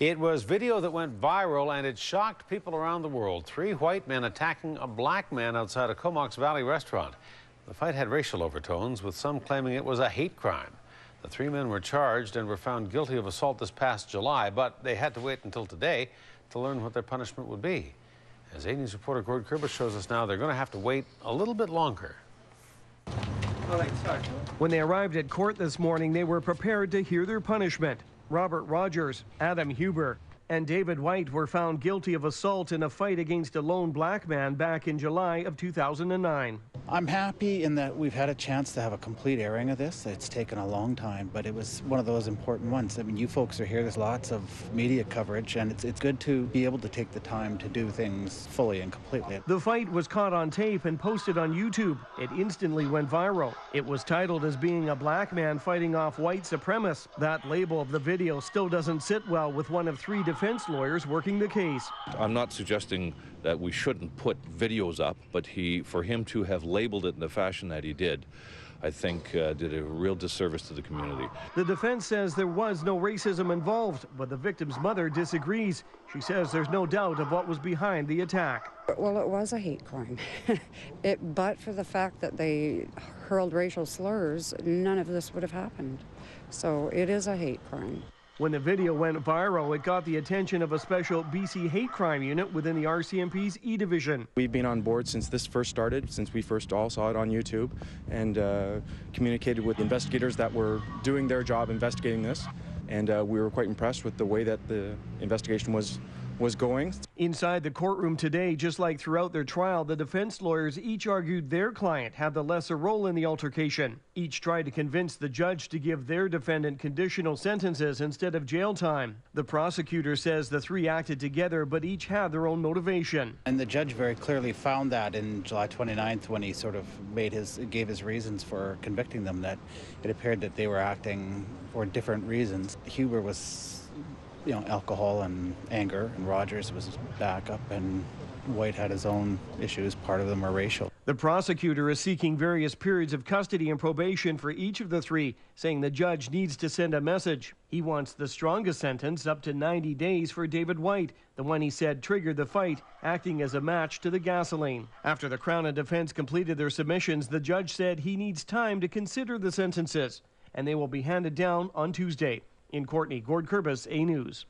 It was video that went viral and it shocked people around the world. 3 white men attacking a black man outside a Comox Valley restaurant. The fight had racial overtones, with some claiming it was a hate crime. The 3 men were charged and were found guilty of assault this past July, but they had to wait until today to learn what their punishment would be. As A News reporter Courtenay shows us now, they're going to have to wait a little bit longer. When they arrived at court this morning, they were prepared to hear their punishment. Robert Rogers, Adam Huber, and David White were found guilty of assault in a fight against a lone black man back in July of 2009. I'm happy in that we've had a chance to have a complete airing of this. It's taken a long time, but it was one of those important ones. I mean, you folks are here, there's lots of media coverage, and it's good to be able to take the time to do things fully and completely. The fight was caught on tape and posted on YouTube. It instantly went viral. It was titled as being a black man fighting off white supremacists. That label of the video still doesn't sit well with one of 3 defense lawyers working the case. I'm not suggesting that we shouldn't put videos up, but for him to have labeled it in the fashion that he did, I think did a real disservice to the community. The defense says there was no racism involved, but the victim's mother disagrees. She says there's no doubt of what was behind the attack. Well, it was a hate crime. But for the fact that they hurled racial slurs, none of this would have happened. So it is a hate crime. When the video went viral, it got the attention of a special BC hate crime unit within the RCMP's E Division. We've been on board since this first started, since we first all saw it on YouTube, and communicated with investigators that were doing their job investigating this, and we were quite impressed with the way that the investigation was going. Inside the courtroom today, just like throughout their trial, the defense lawyers each argued their client had the lesser role in the altercation. Each tried to convince the judge to give their defendant conditional sentences instead of jail time. The prosecutor says the 3 acted together, but each had their own motivation. And the judge very clearly found that in July 29th when he sort of gave his reasons for convicting them, that it appeared that they were acting for different reasons. Huber was, alcohol and anger, and Rogers was backup, and White had his own issues. Part of them were racial. The prosecutor is seeking various periods of custody and probation for each of the 3, saying the judge needs to send a message. He wants the strongest sentence, up to 90 days, for David White, the one he said triggered the fight, acting as a match to the gasoline. After the Crown and defense completed their submissions, the judge said he needs time to consider the sentences, and they will be handed down on Tuesday. In Courtenay, Gord Kurbis, A News.